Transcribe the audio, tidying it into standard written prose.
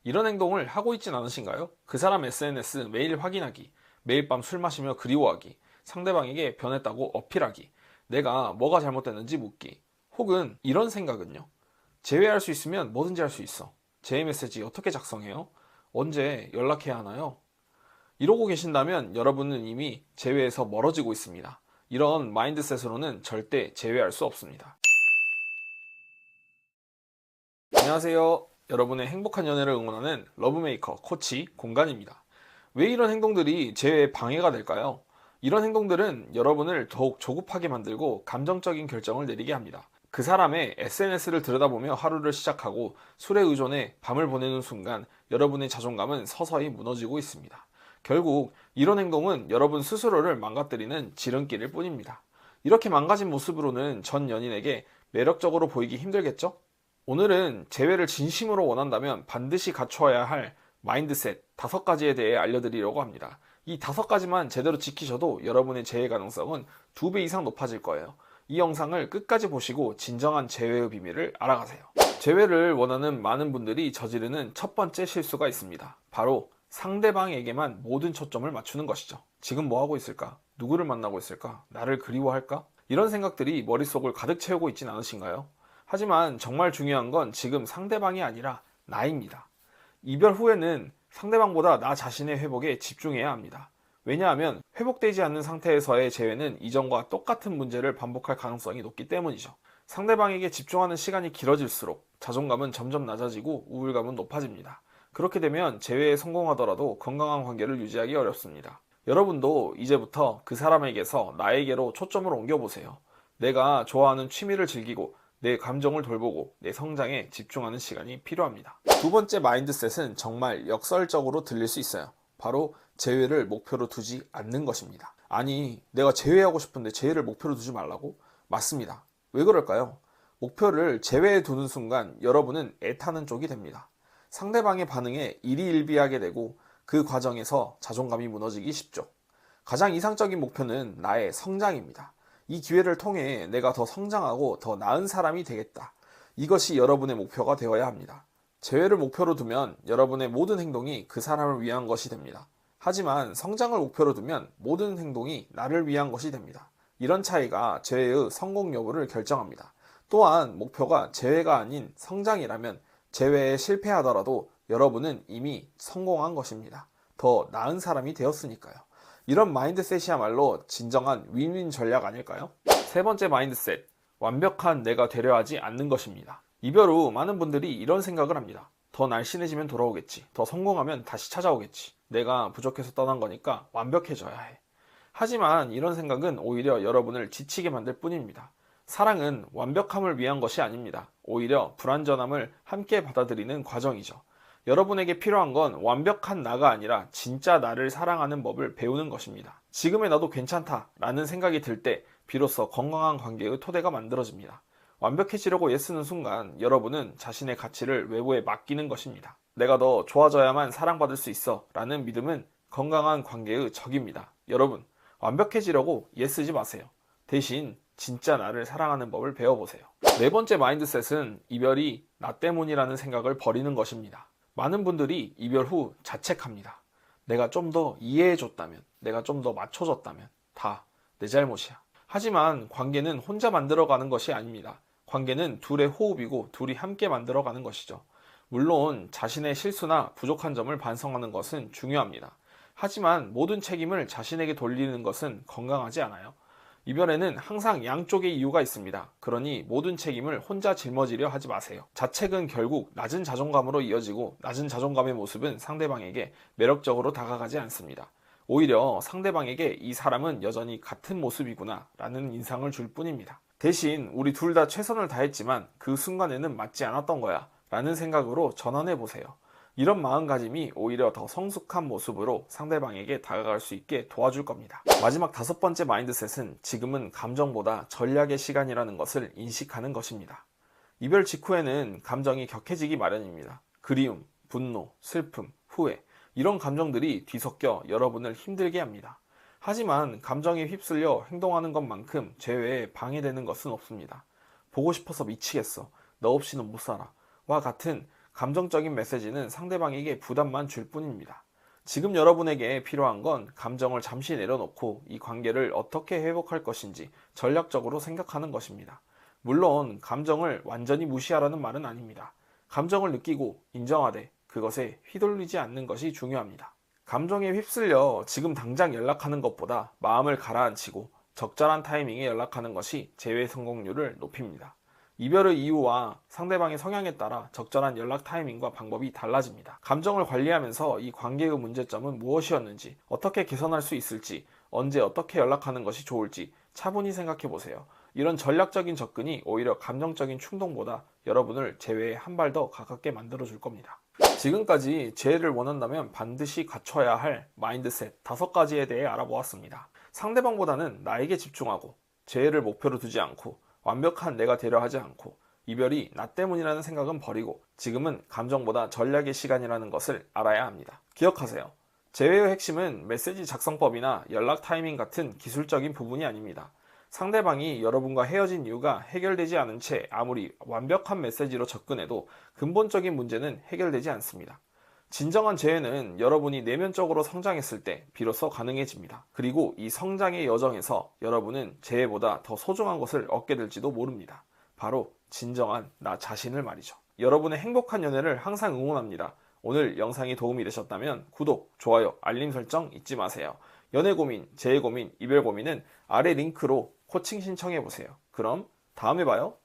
이런 행동을 하고 있진 않으신가요? 그 사람 SNS 매일 확인하기, 매일 밤 술 마시며 그리워하기, 상대방에게 변했다고 어필하기, 내가 뭐가 잘못됐는지 묻기, 혹은 이런 생각은요? 제외할 수 있으면 뭐든지 할 수 있어. 제 메시지 어떻게 작성해요? 언제 연락해야 하나요? 이러고 계신다면 여러분은 이미 제외에서 멀어지고 있습니다. 이런 마인드셋으로는 절대 제외할 수 없습니다. 안녕하세요. 여러분의 행복한 연애를 응원하는 러브메이커 코치 공간입니다. 왜 이런 행동들이 제외에 방해가 될까요? 이런 행동들은 여러분을 더욱 조급하게 만들고 감정적인 결정을 내리게 합니다. 그 사람의 SNS를 들여다보며 하루를 시작하고 술에 의존해 밤을 보내는 순간 여러분의 자존감은 서서히 무너지고 있습니다. 결국 이런 행동은 여러분 스스로를 망가뜨리는 지름길일 뿐입니다. 이렇게 망가진 모습으로는 전 연인에게 매력적으로 보이기 힘들겠죠? 오늘은 재회를 진심으로 원한다면 반드시 갖춰야 할 마인드셋 5가지에 대해 알려드리려고 합니다. 이 5가지만 제대로 지키셔도 여러분의 재회 가능성은 2배 이상 높아질 거예요. 이 영상을 끝까지 보시고 진정한 재회의 비밀을 알아가세요. 재회를 원하는 많은 분들이 저지르는 첫 번째 실수가 있습니다. 바로 상대방에게만 모든 초점을 맞추는 것이죠. 지금 뭐 하고 있을까? 누구를 만나고 있을까? 나를 그리워할까? 이런 생각들이 머릿속을 가득 채우고 있진 않으신가요? 하지만 정말 중요한 건 지금 상대방이 아니라 나입니다. 이별 후에는 상대방보다 나 자신의 회복에 집중해야 합니다. 왜냐하면 회복되지 않는 상태에서의 재회는 이전과 똑같은 문제를 반복할 가능성이 높기 때문이죠. 상대방에게 집중하는 시간이 길어질수록 자존감은 점점 낮아지고 우울감은 높아집니다. 그렇게 되면 재회에 성공하더라도 건강한 관계를 유지하기 어렵습니다. 여러분도 이제부터 그 사람에게서 나에게로 초점을 옮겨보세요. 내가 좋아하는 취미를 즐기고 내 감정을 돌보고 내 성장에 집중하는 시간이 필요합니다. 두 번째 마인드셋은 정말 역설적으로 들릴 수 있어요. 바로 재회를 목표로 두지 않는 것입니다. 아니, 내가 재회하고 싶은데 재회를 목표로 두지 말라고? 맞습니다. 왜 그럴까요? 목표를 재회에 두는 순간 여러분은 애타는 쪽이 됩니다. 상대방의 반응에 일희일비하게 되고 그 과정에서 자존감이 무너지기 쉽죠. 가장 이상적인 목표는 나의 성장입니다. 이 기회를 통해 내가 더 성장하고 더 나은 사람이 되겠다. 이것이 여러분의 목표가 되어야 합니다. 재회를 목표로 두면 여러분의 모든 행동이 그 사람을 위한 것이 됩니다. 하지만 성장을 목표로 두면 모든 행동이 나를 위한 것이 됩니다. 이런 차이가 재회의 성공 여부를 결정합니다. 또한 목표가 재회가 아닌 성장이라면 재회에 실패하더라도 여러분은 이미 성공한 것입니다. 더 나은 사람이 되었으니까요. 이런 마인드셋이야말로 진정한 윈윈 전략 아닐까요? 세 번째 마인드셋, 완벽한 내가 되려 하지 않는 것입니다. 이별 후 많은 분들이 이런 생각을 합니다. 더 날씬해지면 돌아오겠지. 더 성공하면 다시 찾아오겠지. 내가 부족해서 떠난 거니까 완벽해져야 해. 하지만 이런 생각은 오히려 여러분을 지치게 만들 뿐입니다. 사랑은 완벽함을 위한 것이 아닙니다. 오히려 불완전함을 함께 받아들이는 과정이죠. 여러분에게 필요한 건 완벽한 나가 아니라 진짜 나를 사랑하는 법을 배우는 것입니다. 지금의 나도 괜찮다라는 생각이 들 때 비로소 건강한 관계의 토대가 만들어집니다. 완벽해지려고 애쓰는 순간 여러분은 자신의 가치를 외부에 맡기는 것입니다. 내가 더 좋아져야만 사랑받을 수 있어 라는 믿음은 건강한 관계의 적입니다. 여러분, 완벽해지려고 애쓰지 마세요. 대신 진짜 나를 사랑하는 법을 배워보세요. 네 번째 마인드셋은 이별이 나 때문이라는 생각을 버리는 것입니다. 많은 분들이 이별 후 자책합니다. 내가 좀 더 이해해줬다면, 내가 좀 더 맞춰줬다면 다 내 잘못이야. 하지만 관계는 혼자 만들어가는 것이 아닙니다. 관계는 둘의 호흡이고 둘이 함께 만들어가는 것이죠. 물론 자신의 실수나 부족한 점을 반성하는 것은 중요합니다. 하지만 모든 책임을 자신에게 돌리는 것은 건강하지 않아요. 이별에는 항상 양쪽의 이유가 있습니다. 그러니 모든 책임을 혼자 짊어지려 하지 마세요. 자책은 결국 낮은 자존감으로 이어지고 낮은 자존감의 모습은 상대방에게 매력적으로 다가가지 않습니다. 오히려 상대방에게 이 사람은 여전히 같은 모습이구나 라는 인상을 줄 뿐입니다. 대신 우리 둘 다 최선을 다했지만 그 순간에는 맞지 않았던 거야 라는 생각으로 전환해 보세요. 이런 마음가짐이 오히려 더 성숙한 모습으로 상대방에게 다가갈 수 있게 도와줄 겁니다. 마지막 5번째 마인드셋은 지금은 감정보다 전략의 시간이라는 것을 인식하는 것입니다. 이별 직후에는 감정이 격해지기 마련입니다. 그리움, 분노, 슬픔, 후회 이런 감정들이 뒤섞여 여러분을 힘들게 합니다. 하지만 감정에 휩쓸려 행동하는 것만큼 재회에 방해되는 것은 없습니다. 보고 싶어서 미치겠어. 너 없이는 못 살아. 와 같은 감정적인 메시지는 상대방에게 부담만 줄 뿐입니다. 지금 여러분에게 필요한 건 감정을 잠시 내려놓고 이 관계를 어떻게 회복할 것인지 전략적으로 생각하는 것입니다. 물론 감정을 완전히 무시하라는 말은 아닙니다. 감정을 느끼고 인정하되 그것에 휘둘리지 않는 것이 중요합니다. 감정에 휩쓸려 지금 당장 연락하는 것보다 마음을 가라앉히고 적절한 타이밍에 연락하는 것이 재회 성공률을 높입니다. 이별의 이유와 상대방의 성향에 따라 적절한 연락 타이밍과 방법이 달라집니다. 감정을 관리하면서 이 관계의 문제점은 무엇이었는지, 어떻게 개선할 수 있을지, 언제 어떻게 연락하는 것이 좋을지 차분히 생각해 보세요. 이런 전략적인 접근이 오히려 감정적인 충동보다 여러분을 재회에 한 발 더 가깝게 만들어 줄 겁니다. 지금까지 재회를 원한다면 반드시 갖춰야 할 마인드셋 5가지에 대해 알아보았습니다. 상대방보다는 나에게 집중하고, 재회를 목표로 두지 않고, 완벽한 내가 되려 하지 않고, 이별이 나 때문이라는 생각은 버리고 지금은 감정보다 전략의 시간이라는 것을 알아야 합니다. 기억하세요. 재회의 핵심은 메시지 작성법이나 연락 타이밍 같은 기술적인 부분이 아닙니다. 상대방이 여러분과 헤어진 이유가 해결되지 않은 채 아무리 완벽한 메시지로 접근해도 근본적인 문제는 해결되지 않습니다. 진정한 재회는 여러분이 내면적으로 성장했을 때 비로소 가능해집니다. 그리고 이 성장의 여정에서 여러분은 재회보다 더 소중한 것을 얻게 될지도 모릅니다. 바로 진정한 나 자신을 말이죠. 여러분의 행복한 연애를 항상 응원합니다. 오늘 영상이 도움이 되셨다면 구독, 좋아요, 알림 설정 잊지 마세요. 연애 고민, 재회 고민, 이별 고민은 아래 링크로 코칭 신청해 보세요. 그럼 다음에 봐요.